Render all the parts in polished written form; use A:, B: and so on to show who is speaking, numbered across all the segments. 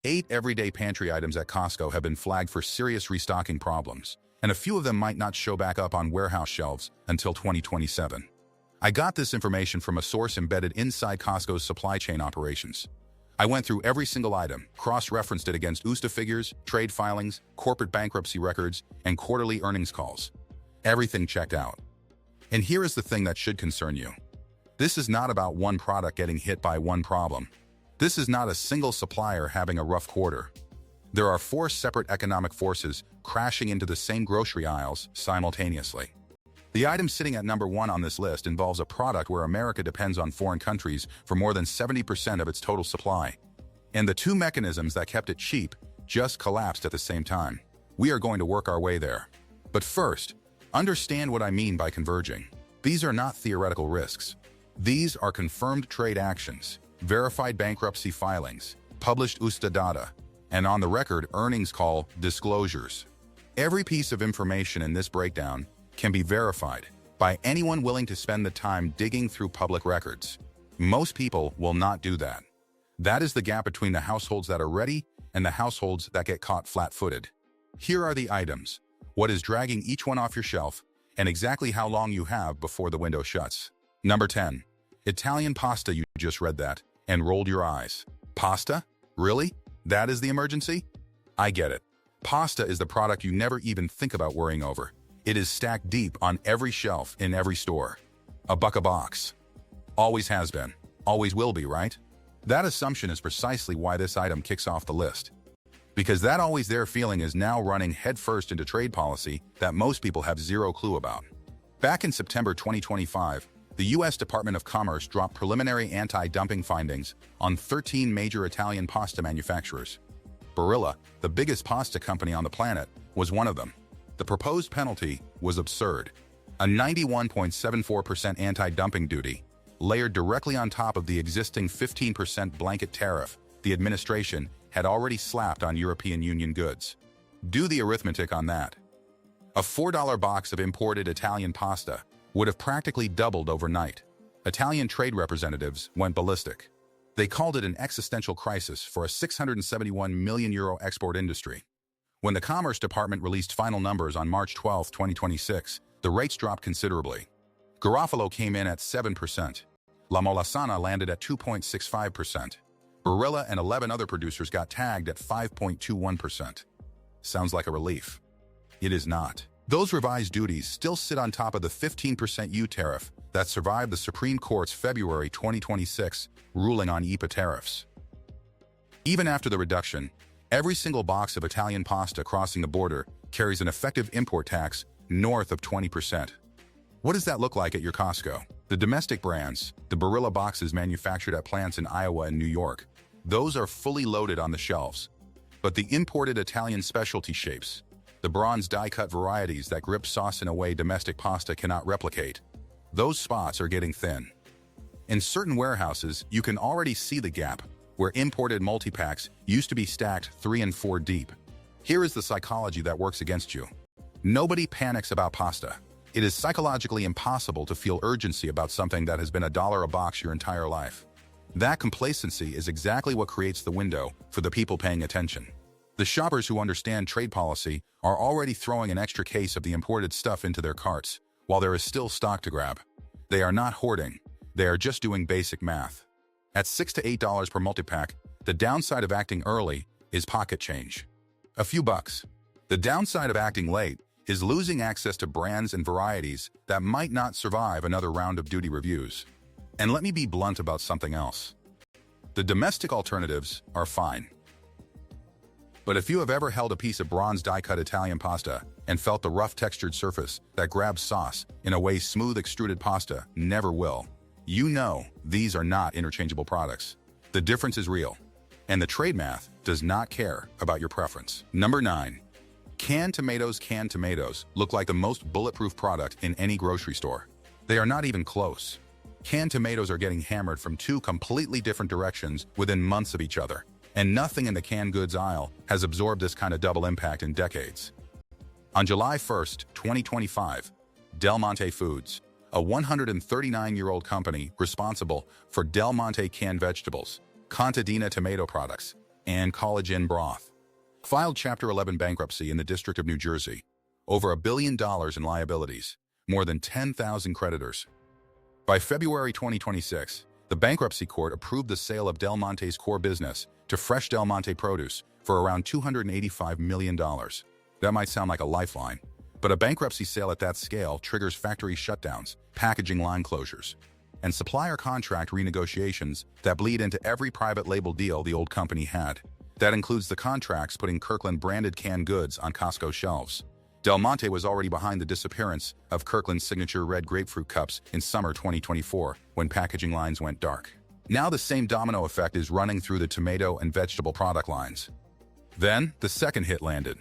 A: 8 everyday pantry items at Costco have been flagged for serious restocking problems, and a few of them might not show back up on warehouse shelves until 2027. I got this information from a source embedded inside Costco's supply chain operations. I went through every single item, cross-referenced it against USDA figures, trade filings, corporate bankruptcy records, and quarterly earnings calls. Everything checked out. And here is the thing that should concern you. This is not about one product getting hit by one problem. This is not a single supplier having a rough quarter. There are 4 separate economic forces crashing into the same grocery aisles simultaneously. The item sitting at number 1 on this list involves a product where America depends on foreign countries for more than 70% of its total supply. And the 2 mechanisms that kept it cheap just collapsed at the same time. We are going to work our way there. But first, understand what I mean by converging. These are not theoretical risks. These are confirmed trade actions, verified bankruptcy filings, published USDA data, and on-the-record earnings call disclosures. Every piece of information in this breakdown can be verified by anyone willing to spend the time digging through public records. Most people will not do that. That is the gap between the households that are ready and the households that get caught flat-footed. Here are the items, what is dragging each one off your shelf, and exactly how long you have before the window shuts. Number 10. Italian pasta. You just read that and rolled your eyes. Pasta? Really? That is the emergency? I get it. Pasta is the product you never even think about worrying over. It is stacked deep on every shelf in every store. $1 a box. Always has been. Always will be, right? That assumption is precisely why this item kicks off the list. Because that always there feeling is now running headfirst into trade policy that most people have zero clue about. Back in September 2025, the U.S. Department of Commerce dropped preliminary anti-dumping findings on 13 major Italian pasta manufacturers. Barilla, the biggest pasta company on the planet, was one of them. The proposed penalty was absurd. A 91.74% anti-dumping duty, layered directly on top of the existing 15% blanket tariff the administration had already slapped on European Union goods. Do the arithmetic on that. A $4 box of imported Italian pasta would have practically doubled overnight. Italian trade representatives went ballistic. They called it an existential crisis for a €671 million export industry. When the Commerce Department released final numbers on March 12, 2026, the rates dropped considerably. Garofalo came in at 7%. La Molasana landed at 2.65%. Barilla and 11 other producers got tagged at 5.21%. Sounds like a relief. It is not. Those revised duties still sit on top of the 15% U tariff that survived the Supreme Court's February 2026 ruling on IEEPA tariffs. Even after the reduction, every single box of Italian pasta crossing the border carries an effective import tax north of 20%. What does that look like at your Costco? The domestic brands, the Barilla boxes manufactured at plants in Iowa and New York, those are fully loaded on the shelves. But the imported Italian specialty shapes, the bronze die-cut varieties that grip sauce in a way domestic pasta cannot replicate, those spots are getting thin. In certain warehouses, you can already see the gap, where imported multi-packs used to be stacked 3 and 4 deep. Here is the psychology that works against you. Nobody panics about pasta. It is psychologically impossible to feel urgency about something that has been $1 a box your entire life. That complacency is exactly what creates the window for the people paying attention. The shoppers who understand trade policy are already throwing an extra case of the imported stuff into their carts, while there is still stock to grab. They are not hoarding. They are just doing basic math. At $6 to $8 per multi-pack, the downside of acting early is pocket change. A few bucks. The downside of acting late is losing access to brands and varieties that might not survive another round of duty reviews. And let me be blunt about something else. The domestic alternatives are fine. But if you have ever held a piece of bronze die-cut Italian pasta and felt the rough textured surface that grabs sauce in a way smooth extruded pasta never will, you know these are not interchangeable products. The difference is real, and the trade math does not care about your preference. Number 9. Canned tomatoes. Canned tomatoes look like the most bulletproof product in any grocery store. They are not even close. Canned tomatoes are getting hammered from 2 completely different directions within months of each other. And nothing in the canned goods aisle has absorbed this kind of double impact in decades. On July 1st, 2025, Del Monte Foods, a 139-year-old company responsible for Del Monte canned vegetables, contadina tomato products, and collagen broth. Filed Chapter 11 bankruptcy in the District of New Jersey. Over $1 billion in liabilities. More than 10,000 creditors. By February 2026, the bankruptcy court approved the sale of Del Monte's core business to Fresh Del Monte Produce for around $285 million. That might sound like a lifeline, but a bankruptcy sale at that scale triggers factory shutdowns, packaging line closures, and supplier contract renegotiations that bleed into every private label deal the old company had. That includes the contracts putting Kirkland-branded canned goods on Costco shelves. Del Monte was already behind the disappearance of Kirkland's signature red grapefruit cups in summer 2024 when packaging lines went dark. Now the same domino effect is running through the tomato and vegetable product lines. Then, the second hit landed.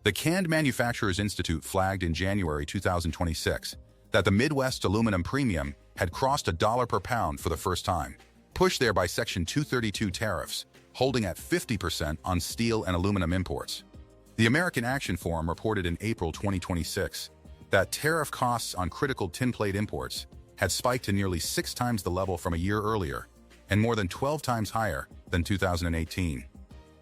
A: The Canned Manufacturers Institute flagged in January 2026 that the Midwest aluminum premium had crossed $1 per pound for the first time, pushed there by Section 232 tariffs, holding at 50% on steel and aluminum imports. The American Action Forum reported in April 2026 that tariff costs on critical tin plate imports had spiked to nearly 6 times the level from a year earlier and more than 12 times higher than 2018.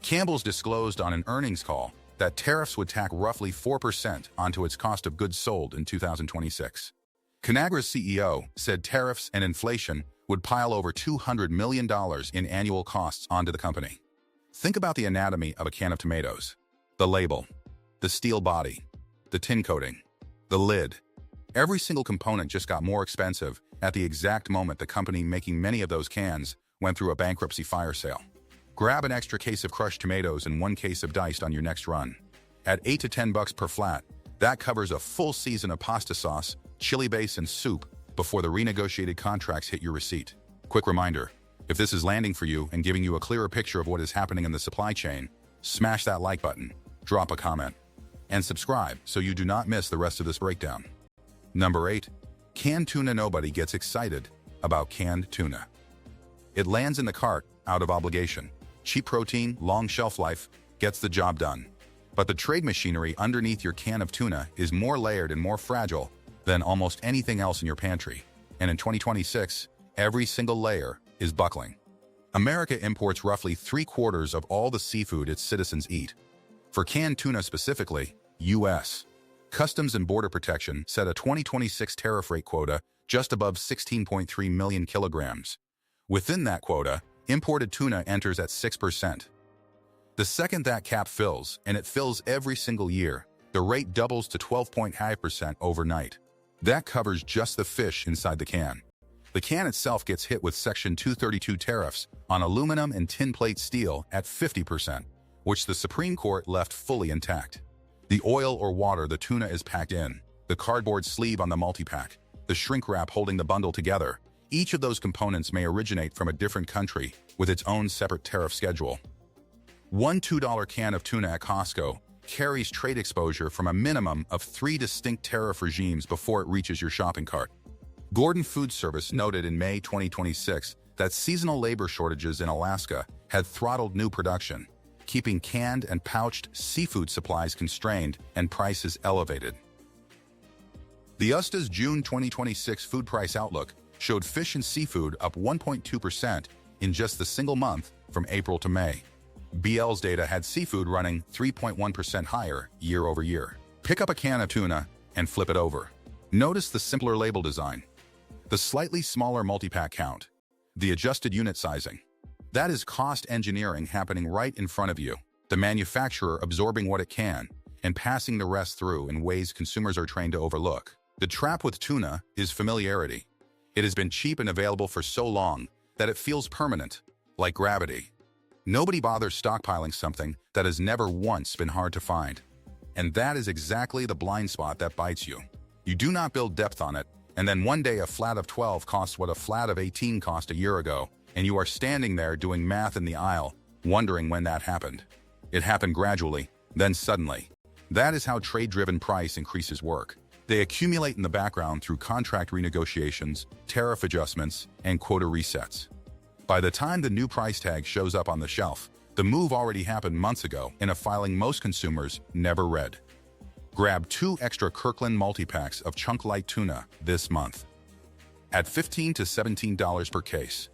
A: Campbell's disclosed on an earnings call that tariffs would tack roughly 4% onto its cost of goods sold in 2026. Conagra's CEO said tariffs and inflation would pile over $200 million in annual costs onto the company. Think about the anatomy of a can of tomatoes. The label, the steel body, the tin coating, the lid. Every single component just got more expensive at the exact moment the company making many of those cans went through a bankruptcy fire sale. Grab an extra case of crushed tomatoes and 1 case of diced on your next run. At $8 to $10 per flat, that covers a full season of pasta sauce, chili base, and soup before the renegotiated contracts hit your receipt. Quick reminder, if this is landing for you and giving you a clearer picture of what is happening in the supply chain, smash that like button, drop a comment, and subscribe so you do not miss the rest of this breakdown. Number 8. Canned tuna. Nobody gets excited about canned tuna. It lands in the cart out of obligation. Cheap protein, long shelf life, gets the job done. But the trade machinery underneath your can of tuna is more layered and more fragile than almost anything else in your pantry. And in 2026, every single layer is buckling. America imports roughly 3/4 of all the seafood its citizens eat. For canned tuna specifically, U.S. Customs and Border Protection set a 2026 tariff rate quota just above 16.3 million kilograms. Within that quota, imported tuna enters at 6%. The second that cap fills, and it fills every single year, the rate doubles to 12.5% overnight. That covers just the fish inside the can. The can itself gets hit with Section 232 tariffs on aluminum and tin plate steel at 50%. Which the Supreme Court left fully intact. The oil or water the tuna is packed in, the cardboard sleeve on the multi-pack, the shrink wrap holding the bundle together, each of those components may originate from a different country with its own separate tariff schedule. One $2 can of tuna at Costco carries trade exposure from a minimum of 3 distinct tariff regimes before it reaches your shopping cart. Gordon Food Service noted in May 2026 that seasonal labor shortages in Alaska had throttled new production, keeping canned and pouched seafood supplies constrained and prices elevated. The USDA's June 2026 food price outlook showed fish and seafood up 1.2% in just the single month from April to May. BL's data had seafood running 3.1% higher year over year. Pick up a can of tuna and flip it over. Notice the simpler label design, the slightly smaller multi-pack count, the adjusted unit sizing. That is cost engineering happening right in front of you, the manufacturer absorbing what it can and passing the rest through in ways consumers are trained to overlook. The trap with tuna is familiarity. It has been cheap and available for so long that it feels permanent, like gravity. Nobody bothers stockpiling something that has never once been hard to find. And that is exactly the blind spot that bites you. You do not build depth on it, and then one day a flat of 12 costs what a flat of 18 cost a year ago, and you are standing there doing math in the aisle, wondering when that happened. It happened gradually, then suddenly. That is how trade-driven price increases work. They accumulate in the background through contract renegotiations, tariff adjustments, and quota resets. By the time the new price tag shows up on the shelf, the move already happened months ago in a filing most consumers never read. Grab 2 extra Kirkland multi-packs of Chunk Light tuna this month. At $15 to $17 per case,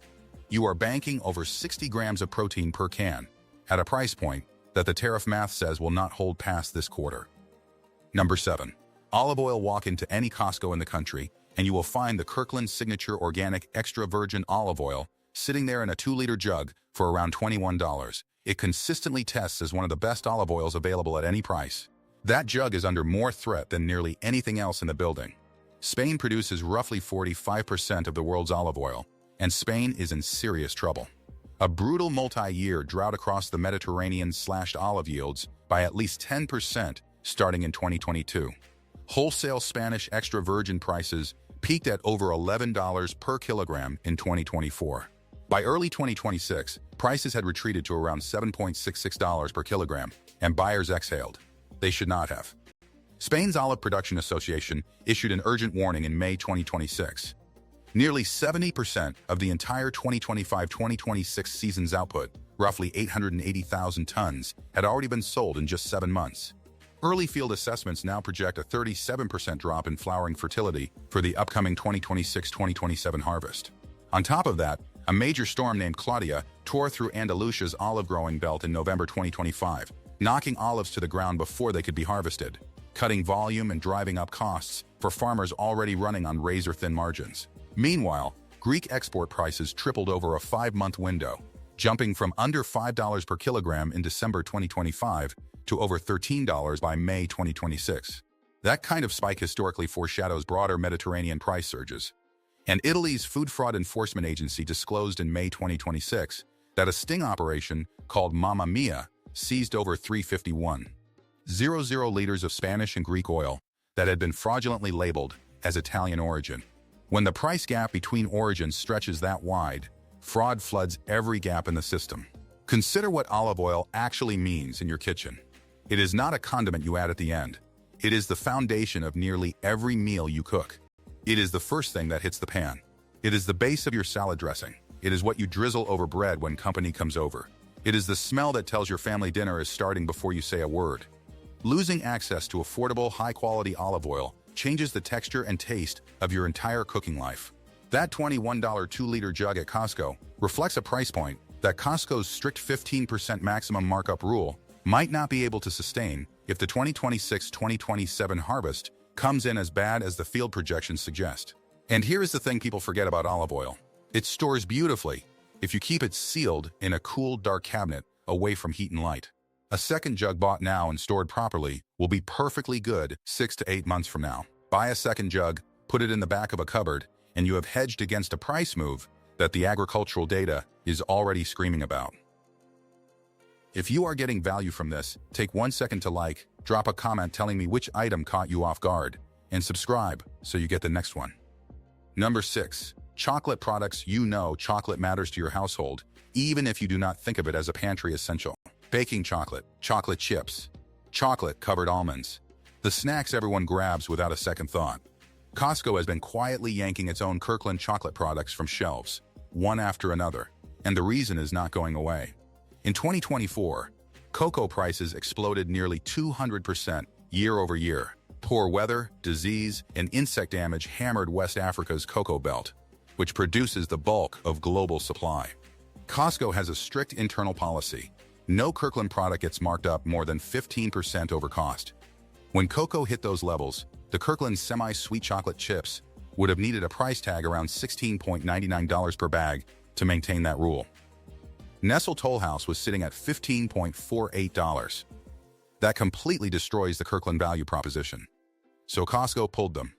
A: you are banking over 60 grams of protein per can at a price point that the tariff math says will not hold past this quarter. Number 7. Olive oil. Walk into any Costco in the country, and you will find the Kirkland Signature Organic Extra Virgin Olive Oil sitting there in a 2-liter jug for around $21. It consistently tests as one of the best olive oils available at any price. That jug is under more threat than nearly anything else in the building. Spain produces roughly 45% of the world's olive oil, and Spain is in serious trouble. A brutal multi-year drought across the Mediterranean slashed olive yields by at least 10% starting in 2022. Wholesale Spanish extra virgin prices peaked at over $11 per kilogram in 2024. By early 2026, prices had retreated to around $7.66 per kilogram, and buyers exhaled. They should not have. Spain's Olive Production Association issued an urgent warning in May 2026. Nearly 70% of the entire 2025-2026 season's output, roughly 880,000 tons, had already been sold in just 7 months. Early field assessments now project a 37% drop in flowering fertility for the upcoming 2026-2027 harvest. On top of that, a major storm named Claudia tore through Andalusia's olive-growing belt in November 2025, knocking olives to the ground before they could be harvested, cutting volume and driving up costs for farmers already running on razor-thin margins. Meanwhile, Greek export prices tripled over a 5-month window, jumping from under $5 per kilogram in December 2025 to over $13 by May 2026. That kind of spike historically foreshadows broader Mediterranean price surges. And Italy's Food Fraud Enforcement Agency disclosed in May 2026 that a sting operation called Mamma Mia seized over 351,000 liters of Spanish and Greek oil that had been fraudulently labeled as Italian origin. When the price gap between origins stretches that wide, fraud floods every gap in the system. Consider what olive oil actually means in your kitchen. It is not a condiment you add at the end. It is the foundation of nearly every meal you cook. It is the first thing that hits the pan. It is the base of your salad dressing. It is what you drizzle over bread when company comes over. It is the smell that tells your family dinner is starting before you say a word. Losing access to affordable, high-quality olive oil changes the texture and taste of your entire cooking life. That $21 2-liter jug at Costco reflects a price point that Costco's strict 15% maximum markup rule might not be able to sustain if the 2026-2027 harvest comes in as bad as the field projections suggest. And here is the thing people forget about olive oil. It stores beautifully if you keep it sealed in a cool, dark cabinet away from heat and light. A second jug bought now and stored properly will be perfectly good 6 to 8 months from now. Buy a second jug, put it in the back of a cupboard, and you have hedged against a price move that the agricultural data is already screaming about. If you are getting value from this, take 1 second to like, drop a comment telling me which item caught you off guard, and subscribe so you get the next one. Number 6. Chocolate products. You know chocolate matters to your household, even if you do not think of it as a pantry essential. Baking chocolate, chocolate chips, chocolate-covered almonds. The snacks everyone grabs without a second thought. Costco has been quietly yanking its own Kirkland chocolate products from shelves, one after another, and the reason is not going away. In 2024, cocoa prices exploded nearly 200% year over year. Poor weather, disease, and insect damage hammered West Africa's cocoa belt, which produces the bulk of global supply. Costco has a strict internal policy. No Kirkland product gets marked up more than 15% over cost. When cocoa hit those levels, the Kirkland semi-sweet chocolate chips would have needed a price tag around $16.99 per bag to maintain that rule. Nestle Toll House was sitting at $15.48. That completely destroys the Kirkland value proposition. So Costco pulled them.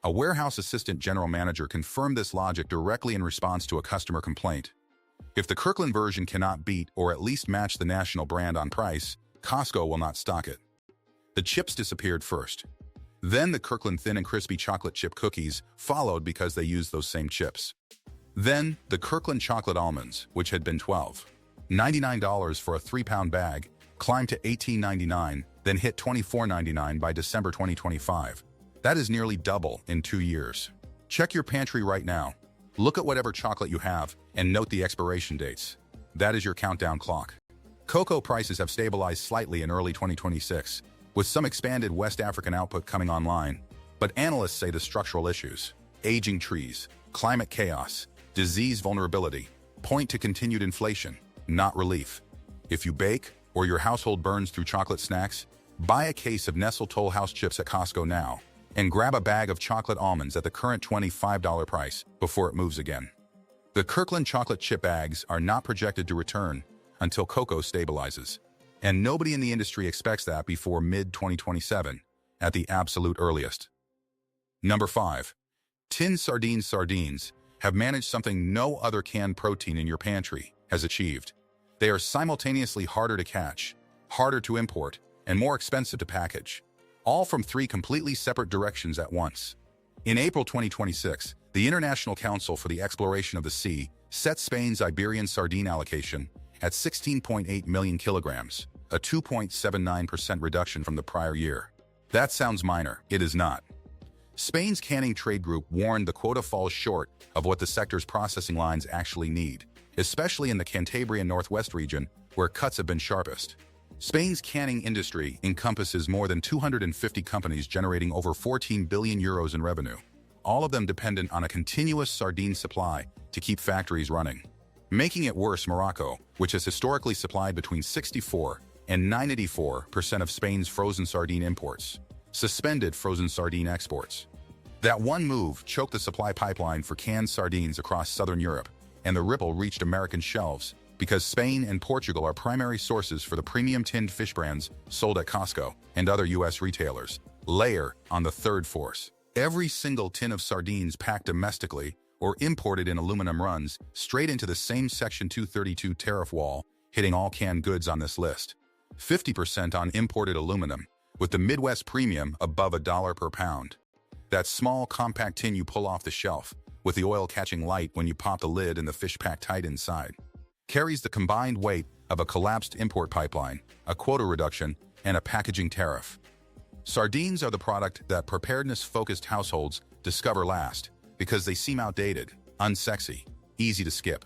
A: A warehouse assistant general manager confirmed this logic directly in response to a customer complaint. If the Kirkland version cannot beat or at least match the national brand on price, Costco will not stock it. The chips disappeared first. Then the Kirkland thin and crispy chocolate chip cookies followed because they used those same chips. Then the Kirkland chocolate almonds, which had been $12.99 for a 3-pound bag, climbed to $18.99, then hit $24.99 by December 2025. That is nearly double in 2 years. Check your pantry right now. Look at whatever chocolate you have and note the expiration dates. That is your countdown clock. Cocoa prices have stabilized slightly in early 2026, with some expanded West African output coming online. But analysts say the structural issues, aging trees, climate chaos, disease vulnerability, point to continued inflation, not relief. If you bake or your household burns through chocolate snacks, buy a case of Nestle Toll House chips at Costco now and grab a bag of chocolate almonds at the current $25 price before it moves again. The Kirkland chocolate chip bags are not projected to return until cocoa stabilizes, and nobody in the industry expects that before mid-2027 at the absolute earliest. Number 5. Tin sardines have managed something no other canned protein in your pantry has achieved. They are simultaneously harder to catch, harder to import, and more expensive to package, all from 3 completely separate directions at once. In April 2026, the International Council for the Exploration of the Sea set Spain's Iberian sardine allocation at 16.8 million kilograms, a 2.79% reduction from the prior year. That sounds minor. It is not. Spain's canning trade group warned the quota falls short of what the sector's processing lines actually need, especially in the Cantabrian Northwest region, where cuts have been sharpest. Spain's canning industry encompasses more than 250 companies generating over 14 billion euros in revenue, all of them dependent on a continuous sardine supply to keep factories running. Making it worse, Morocco, which has historically supplied between 64 and 94% of Spain's frozen sardine imports, suspended frozen sardine exports. That one move choked the supply pipeline for canned sardines across southern Europe, and the ripple reached American shelves because Spain and Portugal are primary sources for the premium tinned fish brands sold at Costco and other U.S. retailers. Layer on the third force. Every single tin of sardines packed domestically or imported in aluminum runs straight into the same Section 232 tariff wall, hitting all canned goods on this list. 50% on imported aluminum, with the Midwest premium above $1 per pound. That small, compact tin you pull off the shelf, with the oil catching light when you pop the lid and the fish packed tight inside, carries the combined weight of a collapsed import pipeline, a quota reduction, and a packaging tariff. Sardines are the product that preparedness-focused households discover last because they seem outdated, unsexy, easy to skip.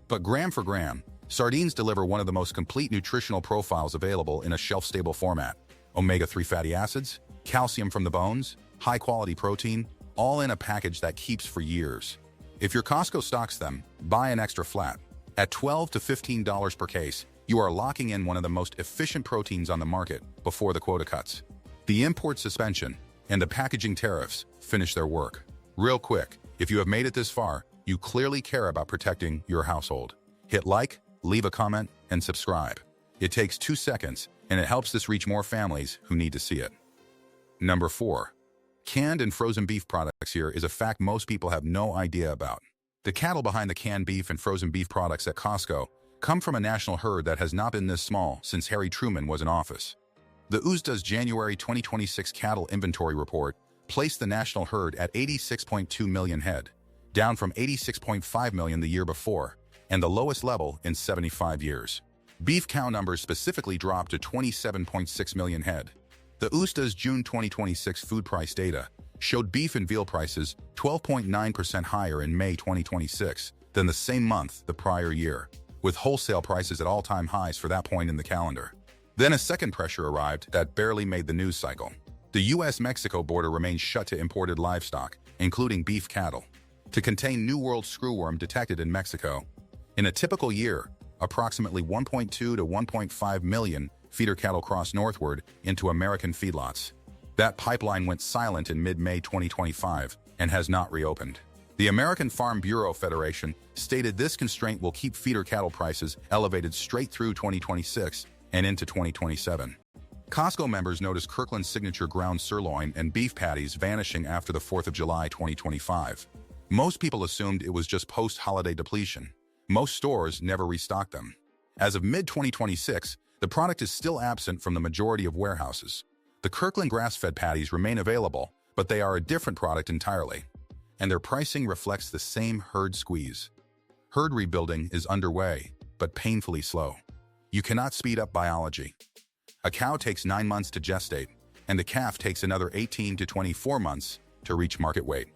A: But gram for gram, sardines deliver one of the most complete nutritional profiles available in a shelf-stable format. Omega-3 fatty acids, calcium from the bones, high-quality protein, all in a package that keeps for years. If your Costco stocks them, buy an extra flat. At $12 to $15 per case, you are locking in one of the most efficient proteins on the market before the quota cuts. The import suspension and the packaging tariffs finish their work. Real quick, if you have made it this far, you clearly care about protecting your household. Hit like, leave a comment, and subscribe. It takes 2 seconds, and it helps this reach more families who need to see it. Number 4. Canned and frozen beef products. Here is a fact most people have no idea about. The cattle behind the canned beef and frozen beef products at Costco come from a national herd that has not been this small since Harry Truman was in office. The USDA's January 2026 cattle inventory report placed the national herd at 86.2 million head, down from 86.5 million the year before, and the lowest level in 75 years. Beef cow numbers specifically dropped to 27.6 million head. The USDA's June 2026 food price data showed beef and veal prices 12.9% higher in May 2026 than the same month the prior year, with wholesale prices at all-time highs for that point in the calendar. Then a second pressure arrived that barely made the news cycle. The U.S.-Mexico border remains shut to imported livestock, including beef cattle, to contain New World screwworm detected in Mexico. In a typical year, approximately 1.2 to 1.5 million feeder cattle cross northward into American feedlots. That pipeline went silent in mid-May 2025 and has not reopened. The American Farm Bureau Federation stated this constraint will keep feeder cattle prices elevated straight through 2026 and into 2027. Costco members noticed Kirkland's signature ground sirloin and beef patties vanishing after the 4th of July 2025. Most people assumed it was just post-holiday depletion. Most stores never restocked them. As of mid-2026, the product is still absent from the majority of warehouses. The Kirkland grass-fed patties remain available, but they are a different product entirely, and their pricing reflects the same herd squeeze. Herd rebuilding is underway, but painfully slow. You cannot speed up biology. A cow takes 9 months to gestate, and the calf takes another 18 to 24 months to reach market weight.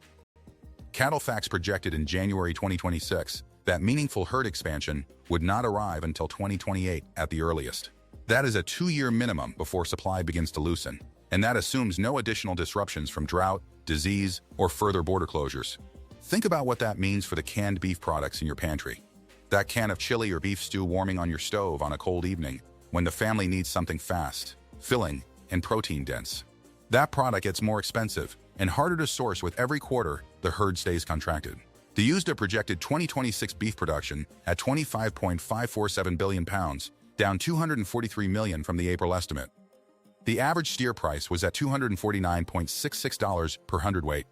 A: Cattle Facts projected in January 2026 that meaningful herd expansion would not arrive until 2028 at the earliest. That is a 2-year minimum before supply begins to loosen, and that assumes no additional disruptions from drought, disease, or further border closures. Think about what that means for the canned beef products in your pantry. That can of chili or beef stew warming on your stove on a cold evening when the family needs something fast, filling, and protein-dense. That product gets more expensive and harder to source with every quarter the herd stays contracted. The USDA projected 2026 beef production at 25.547 billion pounds, down 243 million from the April estimate. The average steer price was at $249.66 per hundredweight.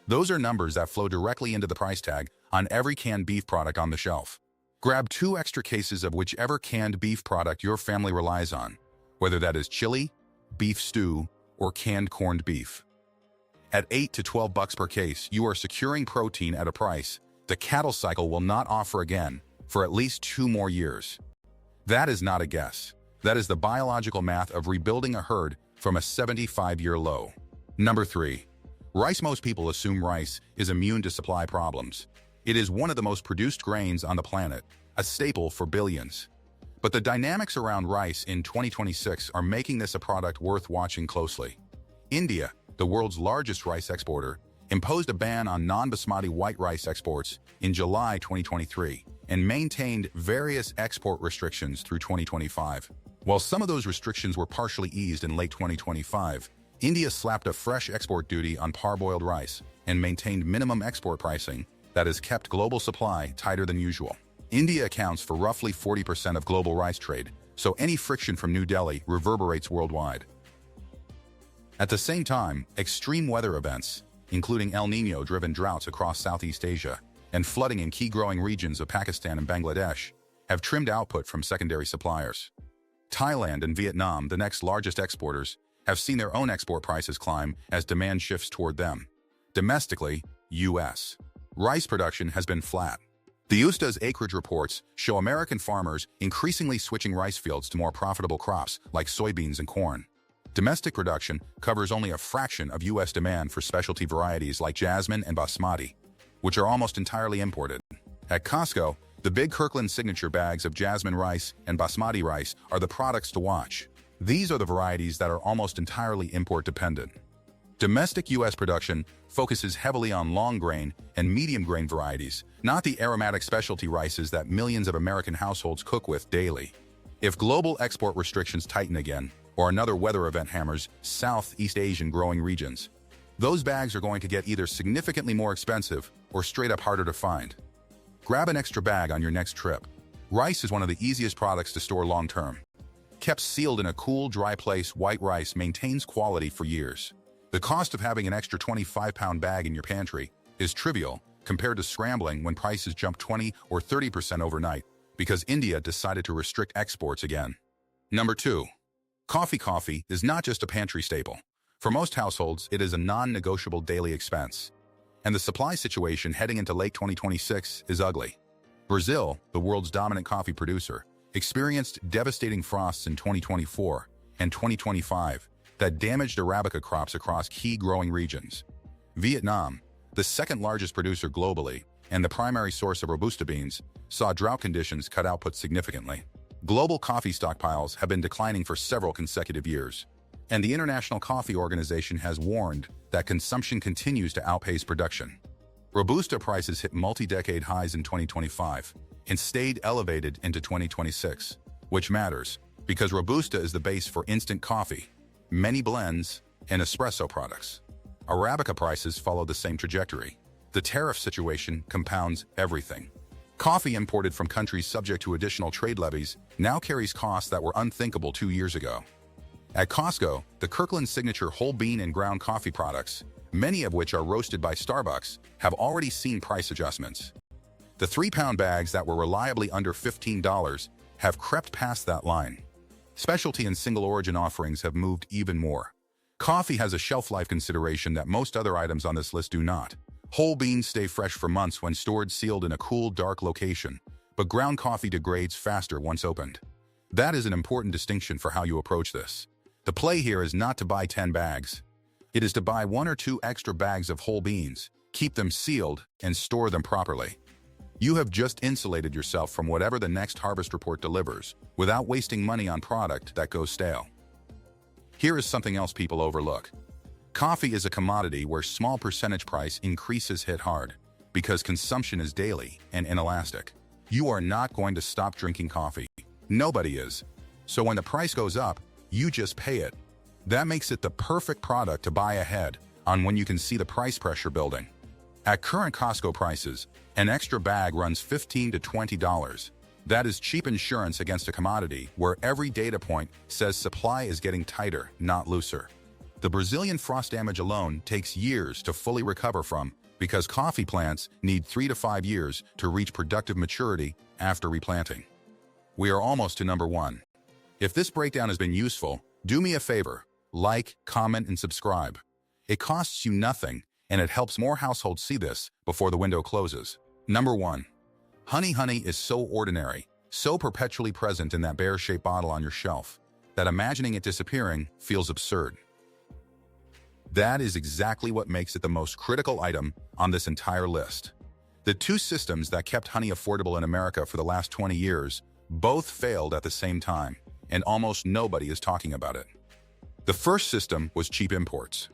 A: Those are numbers that flow directly into the price tag on every canned beef product on the shelf. Grab 2 extra cases of whichever canned beef product your family relies on, whether that is chili, beef stew, or canned corned beef. At $8 to $12 per case, you are securing protein at a price the cattle cycle will not offer again for at least 2 more years. That is not a guess. That is the biological math of rebuilding a herd from a 75-year low. Number 3. Rice. Most people assume rice is immune to supply problems. It is one of the most produced grains on the planet, a staple for billions. But the dynamics around rice in 2026 are making this a product worth watching closely. India, the world's largest rice exporter, imposed a ban on non-basmati white rice exports in July 2023 and maintained various export restrictions through 2025. While some of those restrictions were partially eased in late 2025, India slapped a fresh export duty on parboiled rice and maintained minimum export pricing that has kept global supply tighter than usual. India accounts for roughly 40% of global rice trade, so any friction from New Delhi reverberates worldwide. At the same time, extreme weather events, including El Niño-driven droughts across Southeast Asia and flooding in key growing regions of Pakistan and Bangladesh, have trimmed output from secondary suppliers. Thailand and Vietnam, the next largest exporters, have seen their own export prices climb as demand shifts toward them. Domestically, U.S. rice production has been flat. The USDA's acreage reports show American farmers increasingly switching rice fields to more profitable crops like soybeans and corn. Domestic production covers only a fraction of U.S. demand for specialty varieties like jasmine and basmati, which are almost entirely imported. At Costco, the big Kirkland signature bags of jasmine rice and basmati rice are the products to watch. These are the varieties that are almost entirely import-dependent. Domestic U.S. production focuses heavily on long-grain and medium-grain varieties, not the aromatic specialty rices that millions of American households cook with daily. If global export restrictions tighten again, or another weather event hammers Southeast Asian growing regions, those bags are going to get either significantly more expensive or straight up harder to find. Grab an extra bag on your next trip. Rice is one of the easiest products to store long-term. Kept sealed in a cool, dry place, white rice maintains quality for years. The cost of having an extra 25-pound bag in your pantry is trivial compared to scrambling when prices jump 20 or 30% overnight because India decided to restrict exports again. Number 2. Coffee. Coffee is not just a pantry staple. For most households, it is a non-negotiable daily expense. And the supply situation heading into late 2026 is ugly. Brazil, the world's dominant coffee producer, experienced devastating frosts in 2024 and 2025 that damaged Arabica crops across key growing regions. Vietnam, the second largest producer globally and the primary source of Robusta beans, saw drought conditions cut output significantly. Global coffee stockpiles have been declining for several consecutive years, and the International Coffee Organization has warned that consumption continues to outpace production. Robusta prices hit multi-decade highs in 2025 and stayed elevated into 2026, which matters because Robusta is the base for instant coffee, many blends, and espresso products. Arabica prices follow the same trajectory. The tariff situation compounds everything. Coffee imported from countries subject to additional trade levies now carries costs that were unthinkable 2 years ago. At Costco, the Kirkland signature whole bean and ground coffee products, many of which are roasted by Starbucks, have already seen price adjustments. The 3-pound bags that were reliably under $15 have crept past that line. Specialty and single-origin offerings have moved even more. Coffee has a shelf life consideration that most other items on this list do not. Whole beans stay fresh for months when stored sealed in a cool, dark location, but ground coffee degrades faster once opened. That is an important distinction for how you approach this. The play here is not to buy 10 bags. It is to buy 1 or 2 extra bags of whole beans, keep them sealed, and store them properly. You have just insulated yourself from whatever the next harvest report delivers, without wasting money on product that goes stale. Here is something else people overlook. Coffee is a commodity where small percentage price increases hit hard, because consumption is daily and inelastic. You are not going to stop drinking coffee. Nobody is. So when the price goes up, you just pay it. That makes it the perfect product to buy ahead on when you can see the price pressure building. At current Costco prices, an extra bag runs $15 to $20. That is cheap insurance against a commodity where every data point says supply is getting tighter, not looser. The Brazilian frost damage alone takes years to fully recover from because coffee plants need 3 to 5 years to reach productive maturity after replanting. We are almost to number 1. If this breakdown has been useful, do me a favor, like, comment, and subscribe. It costs you nothing, and it helps more households see this before the window closes. Number 1. Honey is so ordinary, so perpetually present in that bear-shaped bottle on your shelf, that imagining it disappearing feels absurd. That is exactly what makes it the most critical item on this entire list. The two systems that kept honey affordable in America for the last 20 years both failed at the same time, and almost nobody is talking about it. The first system was cheap imports.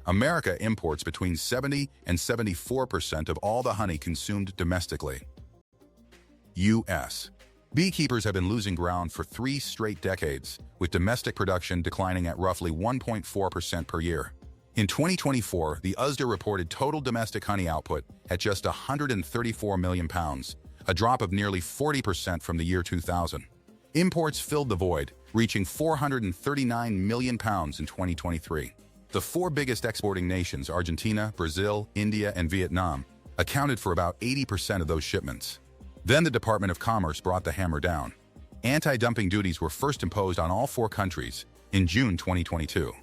A: America imports between 70 and 74% of all the honey consumed domestically. U.S. Beekeepers have been losing ground for 3 straight decades, with domestic production declining at roughly 1.4% per year. In 2024, the USDA reported total domestic honey output at just 134 million pounds, a drop of nearly 40% from the year 2000. Imports filled the void, reaching 439 million pounds in 2023. The 4 biggest exporting nations, Argentina, Brazil, India, and Vietnam, accounted for about 80% of those shipments. Then the Department of Commerce brought the hammer down. Anti-dumping duties were first imposed on all 4 countries in June 2022.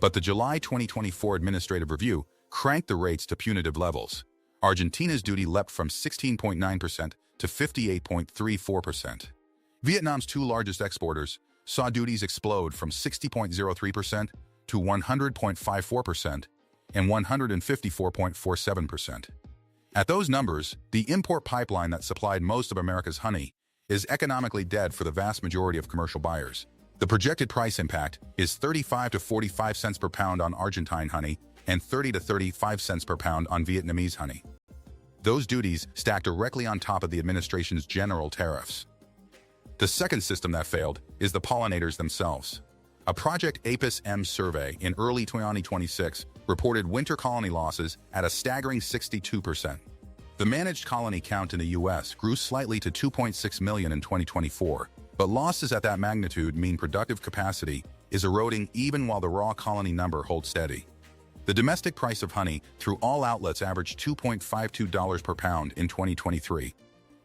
A: But the July 2024 administrative review cranked the rates to punitive levels. Argentina's duty leapt from 16.9% to 58.34%. Vietnam's 2 largest exporters saw duties explode from 60.03% to 100.54% and 154.47%. At those numbers, the import pipeline that supplied most of America's honey is economically dead for the vast majority of commercial buyers. The projected price impact is 35 to 45 cents per pound on Argentine honey and 30 to 35 cents per pound on Vietnamese honey. Those duties stack directly on top of the administration's general tariffs. The second system that failed is the pollinators themselves. A Project Apis M survey in early 2026 reported winter colony losses at a staggering 62%. The managed colony count in the U.S. grew slightly to 2.6 million in 2024, but losses at that magnitude mean productive capacity is eroding even while the raw colony number holds steady. The domestic price of honey through all outlets averaged $2.52 per pound in 2023.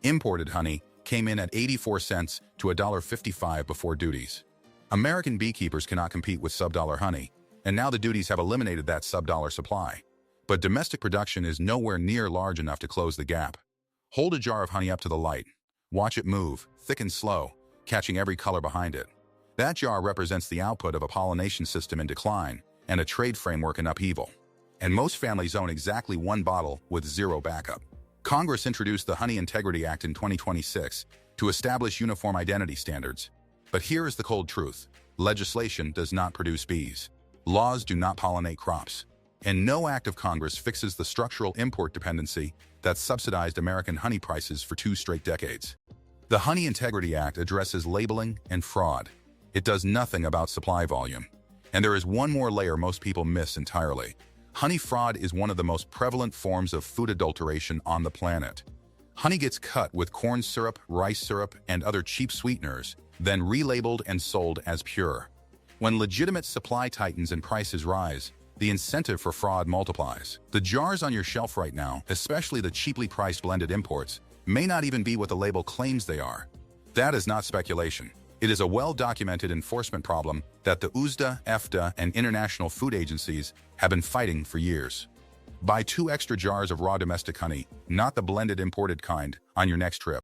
A: Imported honey came in at 84 cents to $1.55 before duties. American beekeepers cannot compete with sub-dollar honey, and now the duties have eliminated that sub-dollar supply. But domestic production is nowhere near large enough to close the gap. Hold a jar of honey up to the light. Watch it move, thick and slow, catching every color behind it. That jar represents the output of a pollination system in decline and a trade framework in upheaval. And most families own exactly 1 bottle with 0 backup. Congress introduced the Honey Integrity Act in 2026 to establish uniform identity standards. But here is the cold truth. Legislation does not produce bees. Laws do not pollinate crops. And no act of Congress fixes the structural import dependency that subsidized American honey prices for 2 straight decades. The Honey Integrity Act addresses labeling and fraud. It does nothing about supply volume. And there is one more layer most people miss entirely. Honey fraud is one of the most prevalent forms of food adulteration on the planet. Honey gets cut with corn syrup, rice syrup, and other cheap sweeteners, then relabeled and sold as pure. When legitimate supply tightens and prices rise, the incentive for fraud multiplies. The jars on your shelf right now, especially the cheaply priced blended imports, may not even be what the label claims they are. That is not speculation. It is a well-documented enforcement problem that the USDA, EFTA, and international food agencies have been fighting for years. Buy 2 extra jars of raw domestic honey, not the blended imported kind, on your next trip.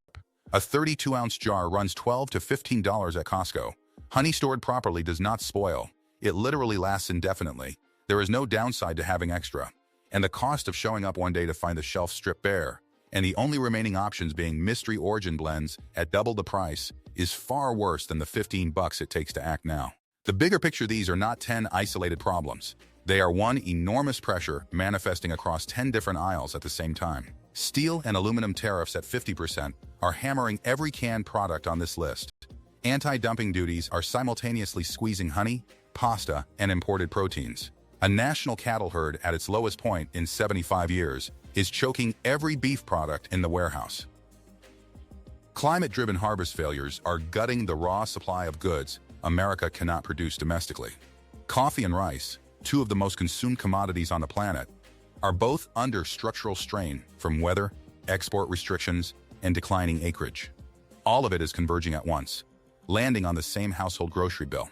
A: A 32-ounce jar runs $12 to $15 at Costco. Honey stored properly does not spoil. It literally lasts indefinitely. There is no downside to having extra. And the cost of showing up one day to find the shelf stripped bare, and the only remaining options being mystery origin blends at double the price, is far worse than the $15 it takes to act now. The bigger picture, these are not 10 isolated problems. They are one enormous pressure manifesting across 10 different aisles at the same time. Steel and aluminum tariffs at 50% are hammering every canned product on this list. Anti-dumping duties are simultaneously squeezing honey, pasta, and imported proteins. A national cattle herd at its lowest point in 75 years is choking every beef product in the warehouse. Climate-driven harvest failures are gutting the raw supply of goods America cannot produce domestically. Coffee and rice, two of the most consumed commodities on the planet, are both under structural strain from weather, export restrictions, and declining acreage. All of it is converging at once, landing on the same household grocery bill.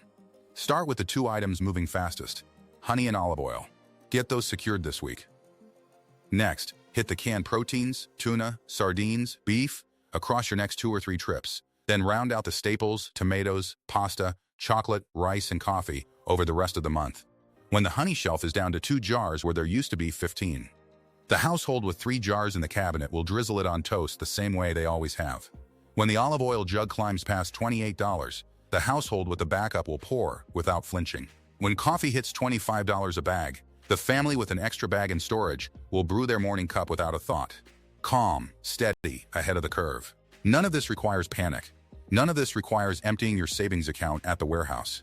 A: Start with the two items moving fastest: honey and olive oil. Get those secured this week. Next, hit the canned proteins, tuna, sardines, beef, across your next 2 or 3 trips. Then round out the staples, tomatoes, pasta, chocolate, rice, and coffee over the rest of the month, when the honey shelf is down to 2 jars where there used to be 15. The household with 3 jars in the cabinet will drizzle it on toast the same way they always have. When the olive oil jug climbs past $28, the household with the backup will pour without flinching. When coffee hits $25 a bag, the family with an extra bag in storage will brew their morning cup without a thought. Calm, steady, ahead of the curve. None of this requires panic. None of this requires emptying your savings account at the warehouse.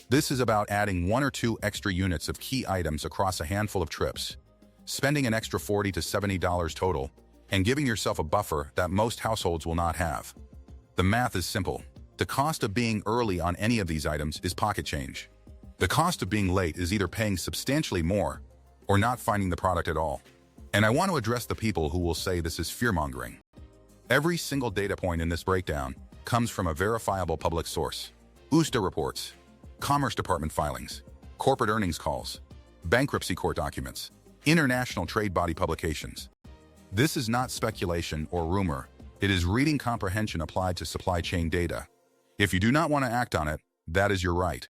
A: This is about adding 1 or 2 extra units of key items across a handful of trips, spending an extra $40 to $70 total, and giving yourself a buffer that most households will not have. The math is simple. The cost of being early on any of these items is pocket change. The cost of being late is either paying substantially more or not finding the product at all. And I want to address the people who will say this is fear-mongering. Every single data point in this breakdown comes from a verifiable public source. USDA reports, Commerce Department filings, corporate earnings calls, bankruptcy court documents, international trade body publications. This is not speculation or rumor. It is reading comprehension applied to supply chain data. If you do not want to act on it, that is your right.